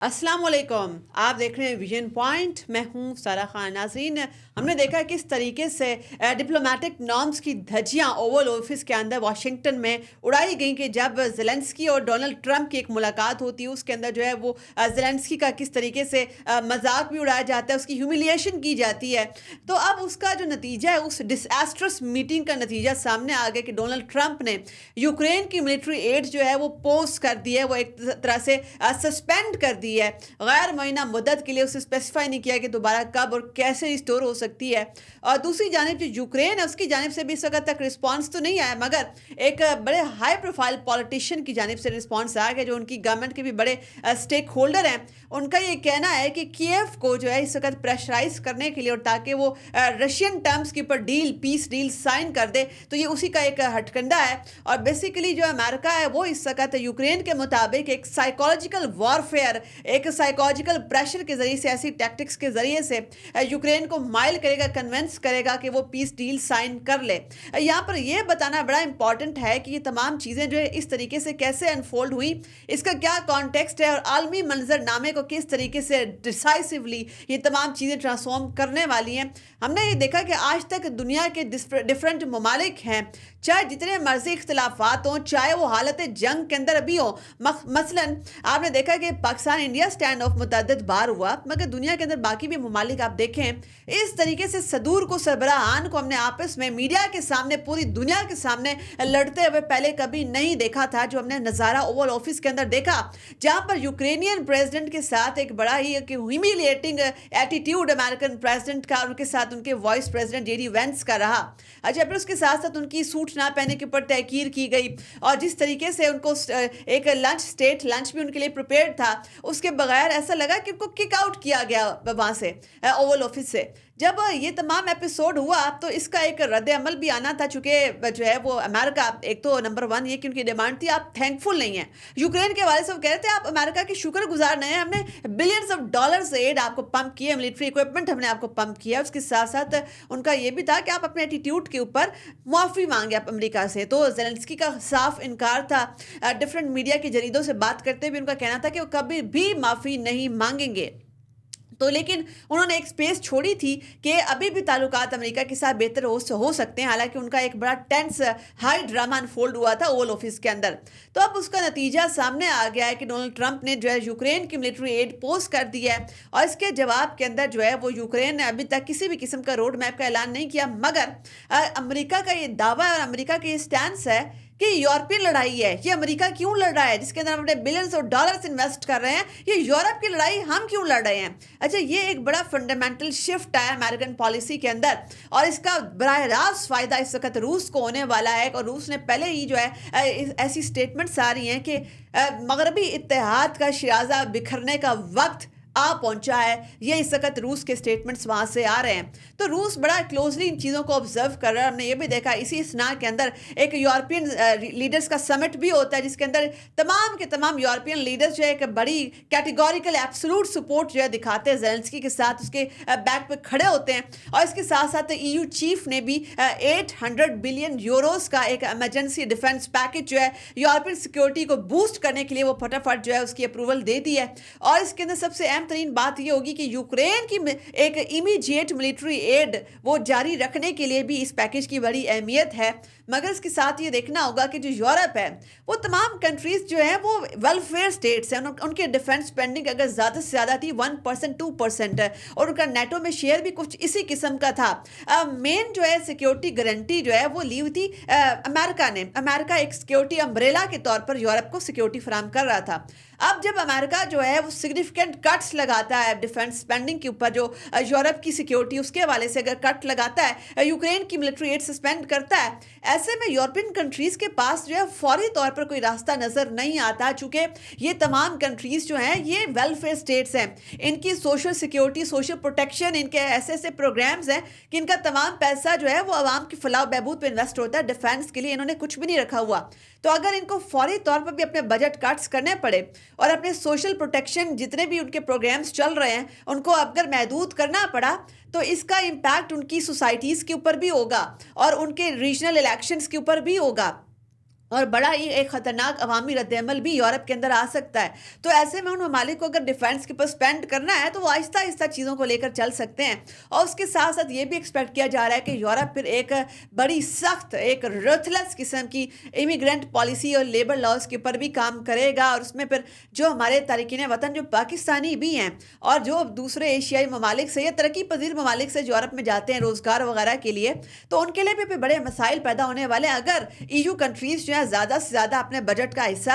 अस्सलाम वालेकुम। आप देख रहे हैं विजन पॉइंट। मैं हूं सारा खान। नाज़रीन, हमने देखा किस तरीके से डिप्लोमेटिक नॉर्म्स की धज्जियां ओवल ऑफिस के अंदर वाशिंगटन में उड़ाई गई कि जब ज़ेलेंस्की और डोनाल्ड ट्रंप की एक मुलाकात होती है, उसके अंदर जो है वो ज़ेलेंस्की का किस तरीके से मजाक भी उड़ाया जाता है, उसकी ह्यूमिलिएशन की जाती है। तो अब उसका जो नतीजा है, उस डिसएस्ट्रस मीटिंग का नतीजा सामने आ गया कि डोनाल्ड ट्रंप ने यूक्रेन की मिलिट्री एड जो है वो पोज कर दी है, वो एक तरह से सस्पेंड कर दी है। गैर मुअय्यना मुद्दत के लिए उसे स्पेसिफाई नहीं किया कि दोबारा कब और कैसे रिस्टोर हो सकती है। और दूसरी जानिब जो यूक्रेन है, उसकी जानिब से भी इस वक्त तक रिस्पॉन्स तो नहीं आया, मगर एक बड़े हाई प्रोफाइल पॉलिटिशियन की जानिब से रिस्पॉन्स आ गया, जो उनकी गवर्नमेंट के भी बड़े स्टेक होल्डर हैं। उनका ये कहना है कि कीव को जो है इस वक्त प्रेशराइज करने के लिए, और ताकि वो रशियन टर्म्स के ऊपर पीस डील साइन कर दे, तो ये उसी का एक हटकंडा है। और बेसिकली जो अमेरिका है वो इस वक्त यूक्रेन के मुताबिक एक साइकोलॉजिकल वॉरफेयर, एक साइकोलॉजिकल प्रेशर के जरिए से, ऐसी टैक्टिक्स के जरिए से यूक्रेन को माइल करेगा, कन्विंस करेगा कि वो पीस डील साइन कर ले। यहाँ पर यह बताना बड़ा इंपॉर्टेंट है कि ये तमाम चीज़ें जो है इस तरीके से कैसे अनफोल्ड हुई, इसका क्या कॉन्टेक्स्ट है, और आलमी मंजरनामे को किस तरीके से डिसाइसिवली ये तमाम चीज़ें ट्रांसफॉर्म करने वाली हैं। हमने ये देखा कि आज तक दुनिया के डिफरेंट ममालिक हैं, चाहे जितने मर्जी इख्तलाफात हों, चाहे वो हालत जंग के अंदर भी हो। मसलन आपने देखा कि पाकिस्तान इंडिया स्टैंड ऑफ मुतअद्दिद बार हुआ, मगर दुनिया के अंदर बाकी भी ममालिक आप देखें, इस तरीके से सदूर को, सरबराहान को हमने आपस में मीडिया के सामने, पूरी दुनिया के सामने लड़ते हुए पहले कभी नहीं देखा था। जो हमने नज़ारा ओवल ऑफिस के अंदर देखा, जहां पर यूक्रेनियन प्रेसिडेंट के साथ एक बड़ा ही ह्यूमिलिएटिंग एटीट्यूड अमेरिकन प्रेसिडेंट का, उनके साथ उनके वाइस प्रेसिडेंट जेडी वेंस का रहा। अच्छा, फिर उसके साथ साथ उनकी सूट ना पहने के ऊपर तहकीर की गई, और जिस तरीके से उनको एक स्टेट लंच भी उनके लिए प्रिपेयर्ड था, उसके बगैर ऐसा लगा कि उनको किक आउट किया गया वहां से, ओवल ऑफिस से। जब ये तमाम एपिसोड हुआ तो इसका एक रद्द अमल भी आना था, चूंकि जो है वो अमेरिका, एक तो नंबर वन ये कि उनकी डिमांड थी, आप थैंकफुल नहीं हैं यूक्रेन के हवाले से। वो कह रहे थे आप अमेरिका के शुक्रगुजार नहीं हैं, हमने बिलियंस ऑफ डॉलर्स एड आपको पंप किए, मिलिट्री इक्विपमेंट हमने आपको पंप किया। उसके साथ साथ उनका ये भी था कि आप अपने एटीट्यूड के ऊपर मुआफ़ी मांगे आप अमेरिका से। तो ज़ेलेंस्की का साफ इनकार था। डिफरेंट मीडिया के जरीदों से बात करते हुए उनका कहना था कि वो कभी भी माफ़ी नहीं मांगेंगे। तो लेकिन उन्होंने एक स्पेस छोड़ी थी कि अभी भी ताल्लुकात अमेरिका के साथ बेहतर हो सकते हैं, हालांकि उनका एक बड़ा टेंस हाई ड्रामा अनफोल्ड हुआ था ओवल ऑफिस के अंदर। तो अब उसका नतीजा सामने आ गया है कि डोनाल्ड ट्रंप ने जो है यूक्रेन की मिलिट्री एड पोस्ट कर दी है, और इसके जवाब के अंदर जो है वो यूक्रेन ने अभी तक किसी भी किस्म का रोड मैप का ऐलान नहीं किया। मगर अमेरिका का ये दावा है और अमेरिका का ये स्टैंस है कि यूरोपियन लड़ाई है, ये अमेरिका क्यों लड़ रहा है, जिसके अंदर हम अपने बिलियंस ऑफ डॉलर्स इन्वेस्ट कर रहे हैं, ये यूरोप की लड़ाई हम क्यों लड़ रहे हैं। अच्छा, ये एक बड़ा फंडामेंटल शिफ्ट है अमेरिकन पॉलिसी के अंदर, और इसका बराह रास्त फायदा इस वक्त रूस को होने वाला है। और रूस ने पहले ही जो है ऐसी स्टेटमेंट्स आ रही हैं कि मगरबी इत्तेहाद का शिराजा बिखरने का वक्त आ पहुंचा है। ये इस वक्त रूस के स्टेटमेंट्स वहां से आ रहे हैं, तो रूस बड़ा क्लोजली इन चीज़ों को ऑब्जर्व कर रहा है। हमने ये भी देखा इसी स्ना के अंदर एक यूरोपियन लीडर्स का समिट भी होता है, जिसके अंदर तमाम के तमाम यूरोपियन लीडर्स जो है एक बड़ी कैटेगोरिकल एब्सोल्यूट सपोर्ट जो है दिखाते हैं ज़ेलेंस्की के साथ, उसके बैक पे खड़े होते हैं। और इसके साथ साथ EU चीफ ने भी 800 बिलियन यूरोस का एक इमरजेंसी डिफेंस पैकेज जो है यूरोपियन सिक्योरिटी को बूस्ट करने के लिए वो फटाफट जो है उसकी अप्रूवल दे दी है। और इसके अंदर सबसे अहम तरीन बात यह होगी कि यूक्रेन की एक इमीडिएट मिलिट्री एड वो जारी रखने के लिए भी इस पैकेज की बड़ी अहमियत है। मगर इसके साथ ये देखना होगा कि जो यूरोप है, वो तमाम कंट्रीज जो है वो वेलफेयर स्टेट्स हैं, उनके डिफेंस स्पेंडिंग अगर ज़्यादा से ज़्यादा थी 1% 2% है, और उनका नेटो में शेयर भी कुछ इसी किस्म का था। मेन जो है सिक्योरिटी गारंटी जो है वो ली हुई थी अमेरिका ने। अमेरिका एक सिक्योरिटी अम्ब्रेला के तौर पर यूरोप को सिक्योरिटी फराम कर रहा था। अब जब अमेरिका जो है वो सिग्निफिकेंट कट्स लगाता है डिफेंस स्पेंडिंग के ऊपर, जो यूरोप की सिक्योरिटी उसके हवाले से अगर कट लगाता है, यूक्रेन की मिलिट्री एड सस्पेंड करता है, ऐसे में यूरोपियन कंट्रीज के पास जो है फौरी तौर पर कोई रास्ता नजर नहीं आता, चूंकि ये तमाम कंट्रीज जो हैं ये वेलफेयर स्टेट्स हैं। इनकी सोशल सिक्योरिटी, सोशल प्रोटेक्शन, इनके ऐसे ऐसे प्रोग्राम्स हैं कि इनका तमाम पैसा जो है वो आवाम की फलाह बहबूद पे इन्वेस्ट होता है। डिफेंस के लिए इन्होंने कुछ भी नहीं रखा हुआ। तो अगर इनको फौरी तौर पर भी अपने बजट कट्स करने पड़े और अपने सोशल प्रोटेक्शन जितने भी उनके प्रोग्राम्स चल रहे हैं उनको अगर महदूद करना पड़ा, तो इसका इम्पैक्ट उनकी सोसाइटीज़ के ऊपर भी होगा और उनके रीजनल इलेक्शंस के ऊपर भी होगा। اور بڑا ہی ایک خطرناک عوامی رد عمل بھی یورپ کے اندر آ سکتا ہے. تو ایسے میں ان ممالک کو اگر ڈیفینس کے اوپر اسپینڈ کرنا ہے تو وہ آہستہ آہستہ چیزوں کو لے کر چل سکتے ہیں. اور اس کے ساتھ ساتھ یہ بھی ایکسپیکٹ کیا جا رہا ہے کہ یورپ پھر ایک بڑی سخت ایک رتھلس قسم کی امیگرینٹ پالیسی اور لیبر لاز کے اوپر بھی کام کرے گا. اور اس میں پھر جو ہمارے تارکین وطن جو پاکستانی بھی ہیں اور جو دوسرے ایشیائی ممالک سے یا ترقی پذیر ممالک سے یورپ میں جاتے ہیں روزگار وغیرہ کے لیے, تو ان کے لیے بھی پھر بڑے مسائل پیدا ہونے والے ہیں اگر EU کنٹریز جو زیادہ سے زیادہ اپنے بجٹ کا حصہ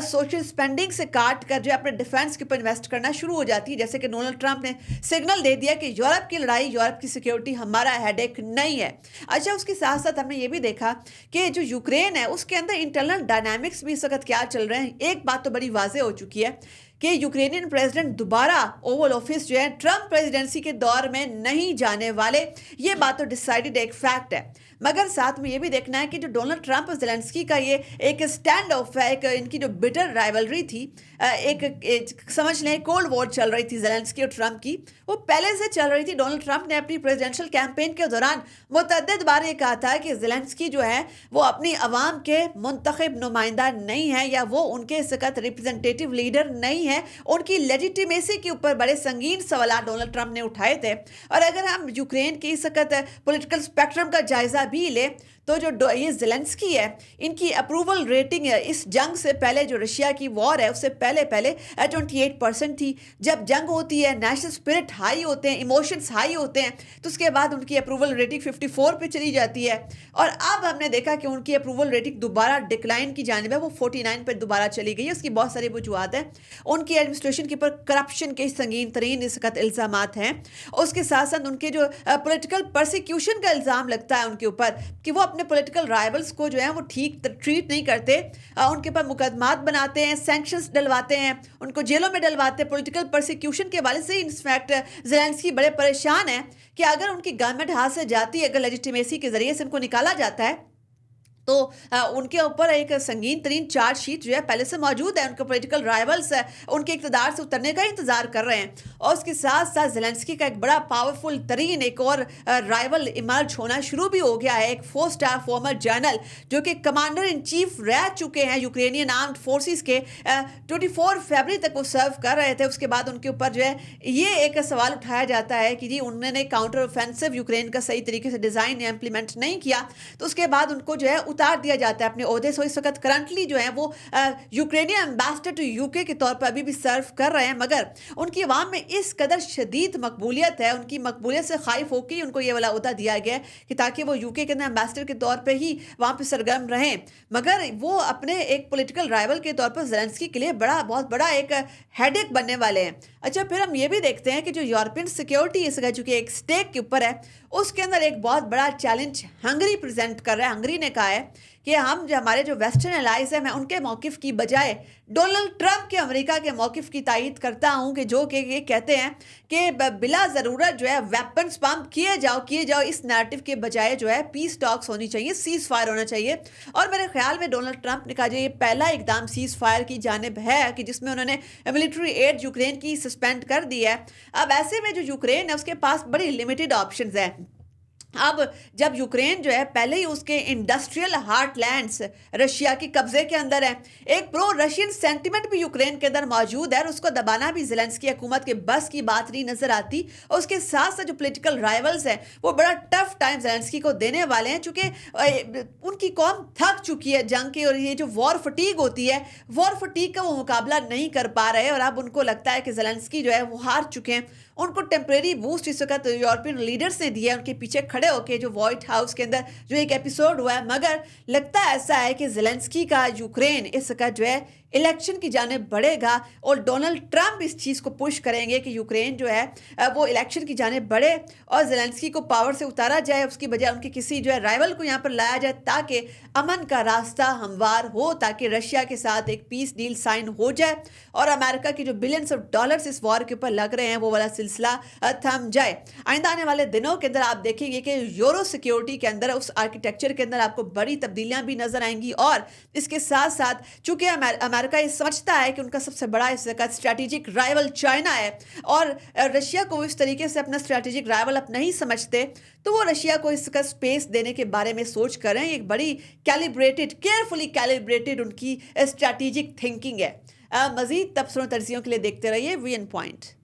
سوشل سپینڈنگ سے کاٹ کر جو اپنے ڈیفینس کے اوپر انویسٹ کرنا شروع ہو جاتی ہے. جیسے کہ ڈونلڈ ٹرمپ نے سگنل دے دیا کہ یورپ کی لڑائی, یورپ کی سیکیورٹی ہمارا ہیڈ ایک نہیں ہے. اچھا, اس کے ساتھ ساتھ ہم نے یہ بھی دیکھا کہ جو یوکرین ہے اس کے اندر انٹرنل ڈائنامکس بھی اس وقت کیا چل رہے ہیں. ایک بات تو بڑی واضح ہو چکی ہے کہ یوکرینین پریزیڈنٹ دوبارہ اوول آفس جو ہے ٹرمپ پریزیڈنسی کے دور میں نہیں جانے والے. یہ بات تو ڈیسائیڈڈ ایک فیکٹ ہے. مگر ساتھ میں یہ بھی دیکھنا ہے کہ جو ڈونلڈ ٹرمپ اور زیلنسکی کا یہ ایک اسٹینڈ آف ہے, ایک ان کی جو بٹر رائیولری تھی, ایک سمجھ لیں کولڈ وار چل رہی تھی زیلنسکی اور ٹرمپ کی, وہ پہلے سے چل رہی تھی. ڈونلڈ ٹرمپ نے اپنی پریزیڈنشل کیمپین کے دوران متعدد بار یہ کہا تھا کہ زیلنسکی جو ہے وہ اپنی عوام کے منتخب نمائندہ نہیں ہے یا وہ ان کے اس وقت ریپرزنٹیٹیو لیڈر نہیں ہے. ان کی لیجیٹیمیسی کے اوپر بڑے سنگین سوالات ڈونلڈ ٹرمپ نے اٹھائے تھے. اور اگر ہم یوکرین کی اس وقت پولیٹیکل اسپیکٹرم کا جائزہ بھی لے تو جو یہ زیلنسکی ہے, ان کی اپروول ریٹنگ ہے اس جنگ سے پہلے, جو رشیا کی وار ہے اس سے پہلے 28% تھی. جب جنگ ہوتی ہے نیشنل اسپرٹ ہائی ہوتے ہیں, ایموشنز ہائی ہوتے ہیں, تو اس کے بعد ان کی اپروول ریٹنگ 54 پہ چلی جاتی ہے. اور اب ہم نے دیکھا کہ ان کی اپروول ریٹنگ دوبارہ ڈکلائن کی جانب ہے, وہ 49 پہ دوبارہ چلی گئی ہے. اس کی بہت ساری وجوہات ہیں. ان کی ایڈمنسٹریشن کے اوپر کرپشن کے سنگین ترین اس وقت الزامات ہیں. اس کے ساتھ ساتھ ان کے جو پولیٹیکل پرسیکیوشن کا الزام لگتا ہے ان کے اوپر کہ وہ اپنے پولیٹیکل رائیولز کو جو ہے وہ ٹھیک ٹریٹ نہیں کرتے, ان کے اوپر مقدمات بناتے ہیں, سینکشنز ڈلواتے ہیں, ان کو جیلوں میں ڈلواتے ہیں. پولیٹیکل پرسیکیوشن کے حوالے سے انفیکٹ زیلنسکی بڑے پریشان ہیں کہ اگر ان کی گورنمنٹ ہاتھ سے جاتی ہے, اگر لیجیٹیمیسی کے ذریعے سے ان کو نکالا جاتا ہے تو ان کے اوپر ایک سنگین ترین چارج شیٹ جو ہے پہلے سے موجود ہے. ان کے پولیٹیکل رائیولز ان کے اقتدار سے اترنے کا انتظار کر رہے ہیں. اور اس کے ساتھ ساتھ زیلنسکی کا ایک بڑا پاورفل ترین ایک اور رائیول ایمرج ہونا شروع بھی ہو گیا ہے. ایک 4 اسٹار فارمر جنرل جو کہ کمانڈر ان چیف رہ چکے ہیں یوکرینین آرمڈ فورسز کے, 24 فیبرری تک وہ سرو کر رہے تھے. اس کے بعد ان کے اوپر جو ہے یہ ایک سوال اٹھایا جاتا ہے کہ جی انہوں نے کاؤنٹر اوفینسو یوکرین کا صحیح طریقے سے ڈیزائن یا امپلیمنٹ نہیں کیا, تو اس کے بعد ان کو جو ہے اتار دیا جاتا ہے اپنے عہدے سے. اس وقت کرنٹلی جو ہے وہ یوکرینین ایمبیسڈر ٹو یوکے کے طور پر ابھی بھی سرو کر رہے ہیں. مگر ان کی عوام میں اس قدر شدید مقبولیت ہے, ان کی مقبولیت سے خائف ہو کے ان کو یہ والا عہدہ دیا گیا ہے کہ تاکہ وہ یوکے کے اندر ایمبیسڈر کے طور پہ ہی وہاں پہ سرگرم رہیں. مگر وہ اپنے ایک پولیٹیکل رائیول کے طور پر زیلنسکی کے لیے بہت بڑا ایک ہیڈ ایک بننے والے ہیں. اچھا, پھر ہم یہ بھی دیکھتے ہیں کہ جو یورپین سیکیورٹی اس کا چونکہ ایک سٹیک کے اوپر ہے, اس کے اندر ایک بہت بڑا چیلنج ہنگری پریزنٹ کر رہا ہے. ہنگری نے کہا ہے کہ ہم جو ہمارے جو ویسٹرن الائز ہیں, میں ان کے موقف کی بجائے ڈونلڈ ٹرمپ کے امریکہ کے موقف کی تائید کرتا ہوں کہ جو کہ یہ کہتے ہیں کہ بلا ضرورت جو ہے ویپنز پمپ کیے جاؤ اس نیریٹو کے بجائے جو ہے پیس ٹاکس ہونی چاہیے, سیز فائر ہونا چاہیے. اور میرے خیال میں ڈونلڈ ٹرمپ نے کہا جو یہ پہلا اقدام سیز فائر کی جانب ہے کہ جس میں انہوں نے ملٹری ایڈ یوکرین کی سسپینڈ کر دی ہے. اب ایسے میں جو یوکرین ہے اس کے پاس بڑی لمیٹڈ آپشنز ہیں. اب جب یوکرین جو ہے پہلے ہی اس کے انڈسٹریل ہارٹ لینڈز رشیا کی قبضے کے اندر ہے, ایک پرو رشین سینٹیمنٹ بھی یوکرین کے اندر موجود ہے, اور اس کو دبانا بھی زیلنسکی حکومت کے بس کی بات نہیں نظر آتی. اور اس کے ساتھ ساتھ جو پولیٹیکل رائیولز ہیں وہ بڑا ٹف ٹائم زیلنسکی کو دینے والے ہیں, چونکہ ان کی قوم تھک چکی ہے جنگ کی, اور یہ جو وار فٹیگ ہوتی ہے, وار فٹیگ کا وہ مقابلہ نہیں کر پا رہے. اور اب ان کو لگتا ہے کہ زیلنسکی جو ہے وہ ہار چکے ہیں. ان کو ٹیمپریری بوسٹ اس وقت یورپین لیڈرز نے دیا, ان کے پیچھے کھڑے ہو کے جو وائٹ ہاؤس کے اندر جو ایک ایپیسوڈ ہوا ہے. مگر لگتا ایسا ہے کہ زیلنسکی کا یوکرین اس وقت جو ہے الیکشن کی جانب بڑھے گا, اور ڈونلڈ ٹرمپ اس چیز کو پش کریں گے کہ یوکرین جو ہے وہ الیکشن کی جانب بڑھے اور زیلنسکی کو پاور سے اتارا جائے, اس کی بجائے ان کے کسی جو ہے رائیول کو یہاں پر لایا جائے تاکہ امن کا راستہ ہموار ہو, تاکہ رشیا کے ساتھ ایک پیس ڈیل سائن ہو جائے اور امریکہ کی جو بلینز آف ڈالرز اس وار کے اوپر لگ رہے ہیں وہ والا سلسلہ تھم جائے. آئندہ آنے والے دنوں کے اندر آپ دیکھیں گے کہ کہ यूरो सिक्योरिटी के अंदर उस आर्किटेक्चर के अंदर आपको बड़ी तब्दीलियां भी नजर आएंगी और इसके साथ साथ चूंकि अमेरिका ये समझता है कि उनका सबसे बड़ा इस का स्ट्रैटेजिक राइवल चाइना है और रशिया को इस तरीके से अपना स्ट्रैटेजिक राइवल अब नहीं समझते, तो वो रशिया को इसका स्पेस देने के बारे में सोच कर रहे हैं। एक बड़ी कैलिब्रेटेड, केयरफुली कैलिब्रेटेड उनकी स्ट्रैटेजिक थिंकिंग है। मजीद तबसरों तरजीहों के लिए देखते रहिए वीएन पॉइंट।